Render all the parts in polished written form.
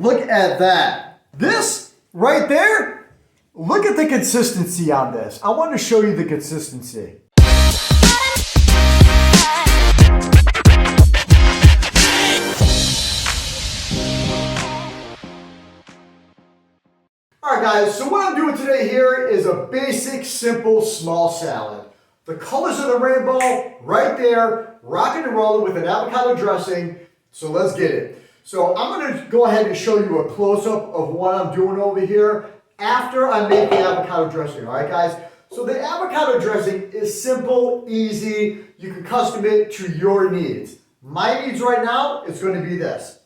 look at that. This right there, look at the consistency on this. I want to show you the consistency. All right, guys, so what I'm doing today here is a basic, simple, small salad. The colors of the rainbow right there, rocking and rolling with an avocado dressing. So let's get it. So I'm going to go ahead and show you a close-up of what I'm doing over here after I make the avocado dressing. All right, guys? So the avocado dressing is simple, easy. You can custom it to your needs. My needs right now is going to be this.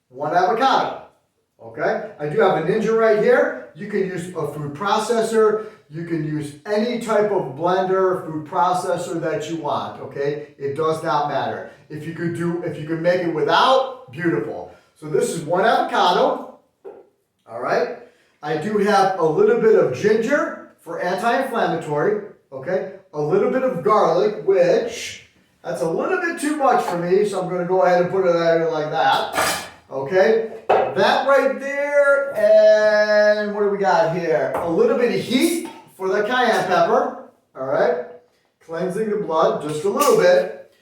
1 avocado. Okay? I do have a Ninja right here. You can use a food processor. You can use any type of blender, food processor that you want, okay? It does not matter. If you could make it without, beautiful. So this is 1 avocado, all right? I do have a little bit of ginger for anti-inflammatory, okay? A little bit of garlic, which, that's a little bit too much for me, so I'm gonna go ahead and put it in like that, okay? That right there, and what do we got here? A little bit of heat for the cayenne pepper, all right? Cleansing the blood just a little bit.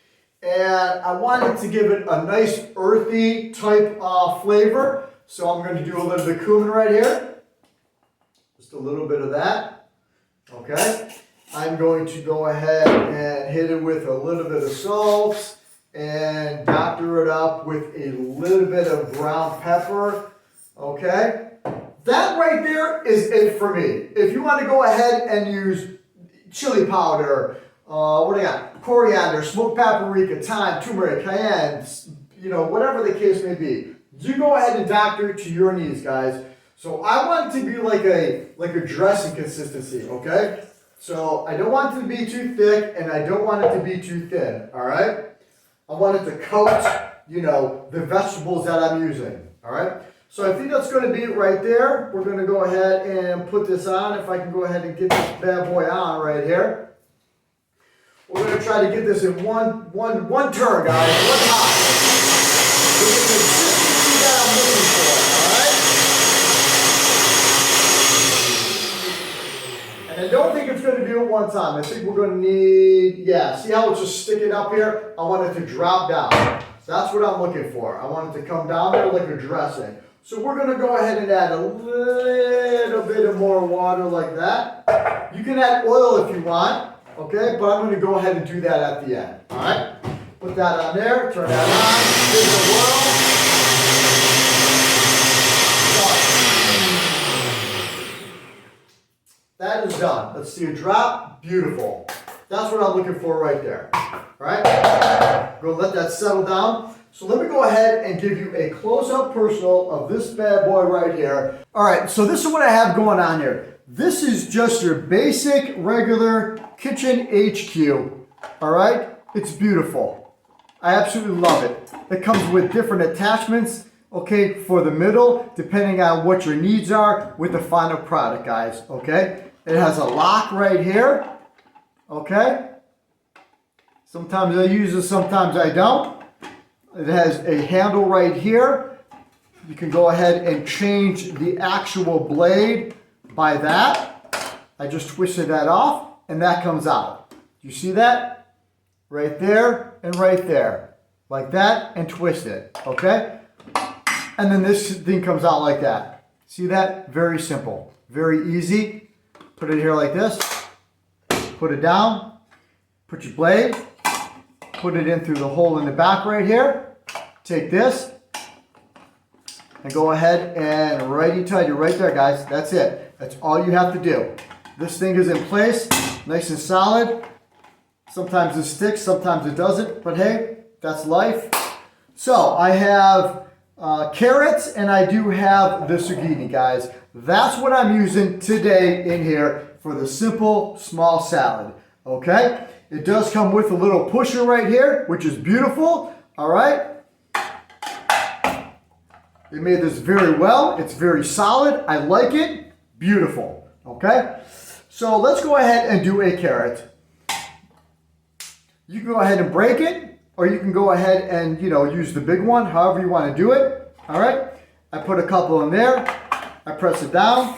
And I wanted to give it a nice earthy type flavor, so I'm going to do a little bit of cumin right here. Just a little bit of that, okay? I'm going to go ahead and hit it with a little bit of salt and doctor it up with a little bit of ground pepper, okay? That right there is it for me. If you want to go ahead and use chili powder, what do you got? Coriander, smoked paprika, thyme, turmeric, cayenne, you know, whatever the case may be. You go ahead and doctor it to your needs, guys. So I want it to be like a dressing consistency, okay? So I don't want it to be too thick and I don't want it to be too thin, all right? I want it to coat, you know, the vegetables that I'm using, all right? So I think that's going to be it right there. We're going to go ahead and put this on. If I can go ahead and get this bad boy on right here. We're going to try to get this in one turn, guys, 1 hot. This is the consistency that I'm looking for, all right? And I don't think it's going to do it 1 time. I think we're going to need, yeah, see how it's just sticking up here? I want it to drop down. That's what I'm looking for. I want it to come down there like a dressing. So we're going to go ahead and add a little bit of more water like that. You can add oil if you want, okay? But I'm going to go ahead and do that at the end, all right? Put that on there, turn that on, give it a whirl. That is done. Let's see a drop. Beautiful. That's what I'm looking for right there, all right? Go let that settle down. So let me go ahead and give you a close-up personal of this bad boy right here. All right, so this is what I have going on here. This is just your basic, regular kitchen HQ, all right? It's beautiful. I absolutely love it. It comes with different attachments, okay, for the middle, depending on what your needs are with the final product, guys, okay? It has a lock right here, okay? Sometimes I use it, sometimes I don't. It has a handle right here. You can go ahead and change the actual blade by that. I just twisted that off and that comes out. You see that? Right there and right there. Like that and twist it, okay? And then this thing comes out like that. See that? Very simple, very easy. Put it here like this. Put it down. Put your blade. Put it in through the hole in the back right here. Take this and go ahead and righty-tighty right there, guys. That's it. That's all you have to do. This thing is in place, nice and solid. Sometimes it sticks, sometimes it doesn't, but hey, that's life. So I have carrots and I do have the zucchini, guys. That's what I'm using today in here for the simple small salad, okay? It does come with a little pusher right here, which is beautiful, all right? They made this very well. It's very solid. I like it. Beautiful, okay? So let's go ahead and do a carrot. You can go ahead and break it, or you can go ahead and, you know, use the big one, however you want to do it, all right? I put a couple in there. I press it down.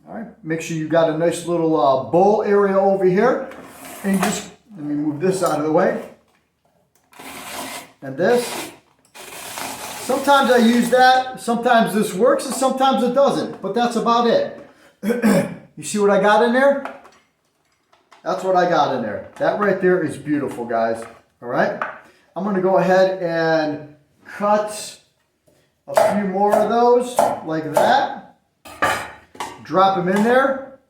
All right, make sure you got a nice little bowl area over here. And you just, let me move this out of the way. And this. Sometimes I use that, sometimes this works, and sometimes it doesn't. But that's about it. You see what I got in there? That's what I got in there. That right there is beautiful, guys. All right? I'm going to go ahead and cut a few more of those like that. Drop them in there.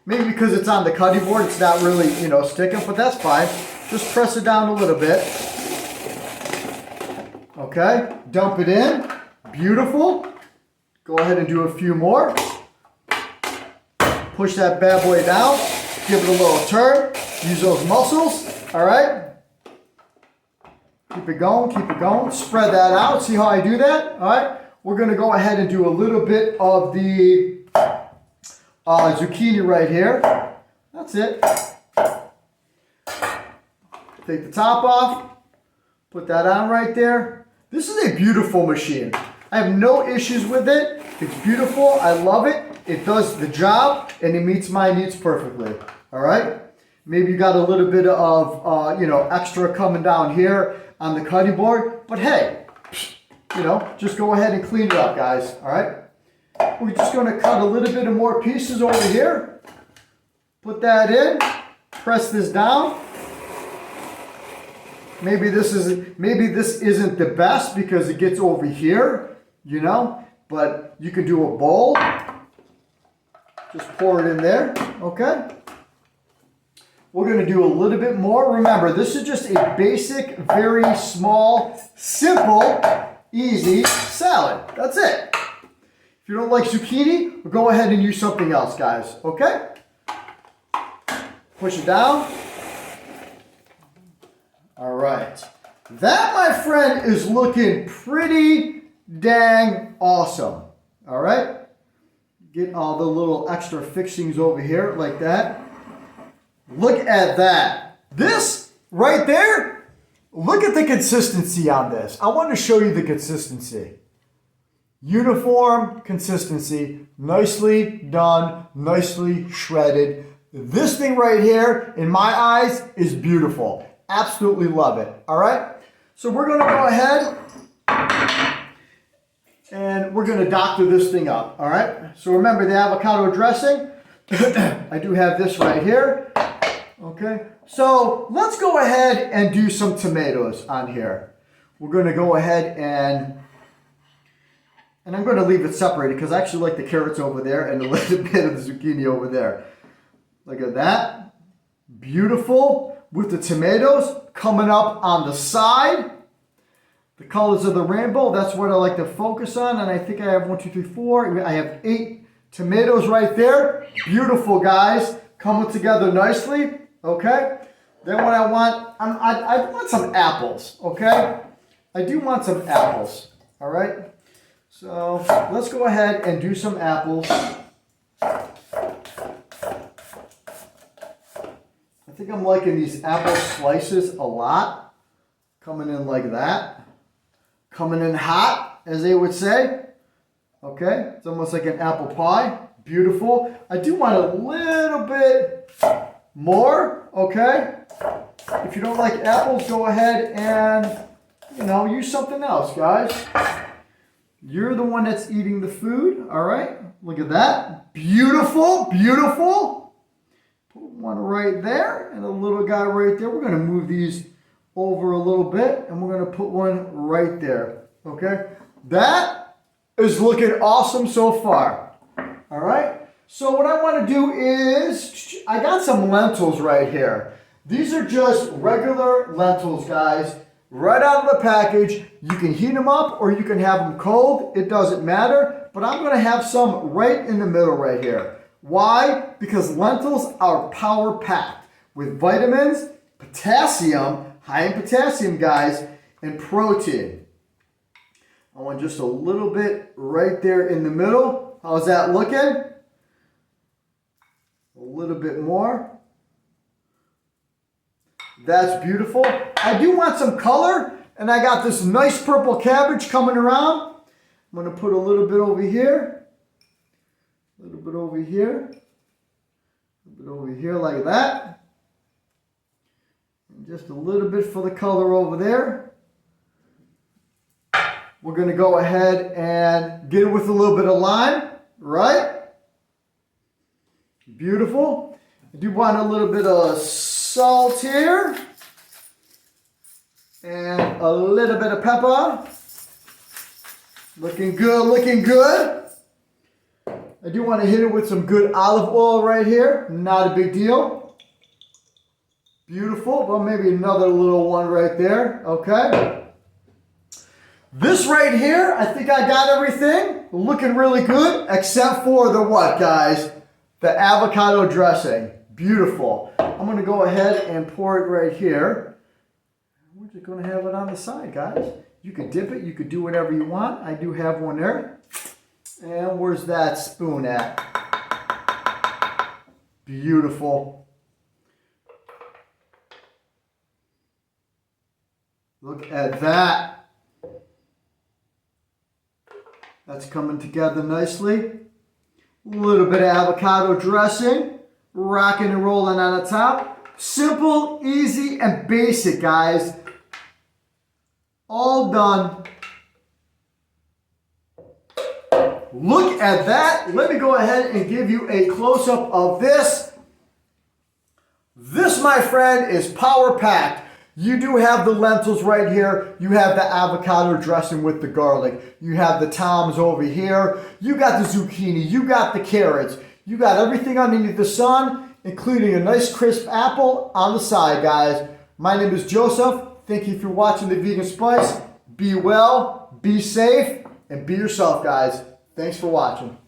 Maybe because it's on the cutting board, it's not really, sticking, but that's fine. Just press it down a little bit. Okay, dump it in. Beautiful. Go ahead and do a few more. Push that bad boy down. Give it a little turn. Use those muscles. All right. Keep it going, keep it going. Spread that out. See how I do that? All right. We're going to go ahead and do a little bit of the zucchini right here. That's it. Take the top off. Put that on right there. This is a beautiful machine. I have no issues with it. It's beautiful. I love it. It does the job and it meets my needs perfectly. All right. Maybe you got a little bit of, extra coming down here on the cutting board. But hey, just go ahead and clean it up, guys. All right. We're just going to cut a little bit of more pieces over here. Put that in. Press this down. Maybe this isn't the best because it gets over here, but you can do a bowl. Just pour it in there, okay? We're going to do a little bit more. Remember, this is just a basic, very small, simple, easy salad. That's it. If you don't like zucchini, go ahead and use something else, guys, okay? Push it down. All right. That, my friend, is looking pretty dang awesome. All right. Get all the little extra fixings over here like that. Look at that. This right there, look at the consistency on this. I want to show you the consistency. Uniform consistency, nicely done, nicely shredded. This thing right here, in my eyes, is beautiful. Absolutely love it. All right. So we're going to go ahead and we're going to doctor this thing up. All right. So remember the avocado dressing. I do have this right here. Okay. So let's go ahead and do some tomatoes on here. We're going to go ahead and I'm going to leave it separated because I actually like the carrots over there and a little bit of the zucchini over there. Look at that. Beautiful. With the tomatoes coming up on the side. The colors of the rainbow, that's what I like to focus on. And I think I have 1, 2, 3, 4. I have 8 tomatoes right there. Beautiful, guys. Coming together nicely. Okay. Then what I want, I want some apples. Okay. I do want some apples. All right. So let's go ahead and do some apples. I think I'm liking these apple slices a lot. Coming in like that. Coming in hot, as they would say. Okay, it's almost like an apple pie. Beautiful. I do want a little bit more, okay? If you don't like apples, go ahead and, use something else, guys. You're the one that's eating the food, all right? Look at that. Beautiful, beautiful. Put one right there and a little guy right there. We're going to move these over a little bit and we're going to put one right there. Okay. That is looking awesome so far. All right. So what I want to do is I got some lentils right here. These are just regular lentils, guys. Right out of the package. You can heat them up or you can have them cold. It doesn't matter. But I'm going to have some right in the middle right here. Why? Because lentils are power packed with vitamins, potassium, high in potassium, guys, and protein. I want just a little bit right there in the middle. How's that looking? A little bit more. That's beautiful. I do want some color, and I got this nice purple cabbage coming around. I'm going to put a little bit over here. A little bit over here. A little bit over here like that. And just a little bit for the color over there. We're going to go ahead and get it with a little bit of lime, right? Beautiful. I do want a little bit of salt here. And a little bit of pepper. Looking good, looking good. I do want to hit it with some good olive oil right here. Not a big deal. Beautiful. Well, maybe another little one right there. Okay. This right here, I think I got everything. Looking really good, except for the what, guys? The avocado dressing. Beautiful. I'm going to go ahead and pour it right here. We're just going to have it on the side, guys. You could dip it. You could do whatever you want. I do have one there. And where's that spoon at? Beautiful. Look at that. That's coming together nicely. A little bit of avocado dressing. Rocking and rolling on the top. Simple, easy, and basic, guys. All done. Look at that. Let me go ahead and give you a close-up of this. This, my friend, is power-packed. You do have the lentils right here. You have the avocado dressing with the garlic. You have the toms over here. You got the zucchini. You got the carrots. You got everything underneath the sun, including a nice crisp apple on the side, guys. My name is Joseph. Thank you for watching the Vegan Spice. Be well, be safe, and be yourself, guys. Thanks for watching.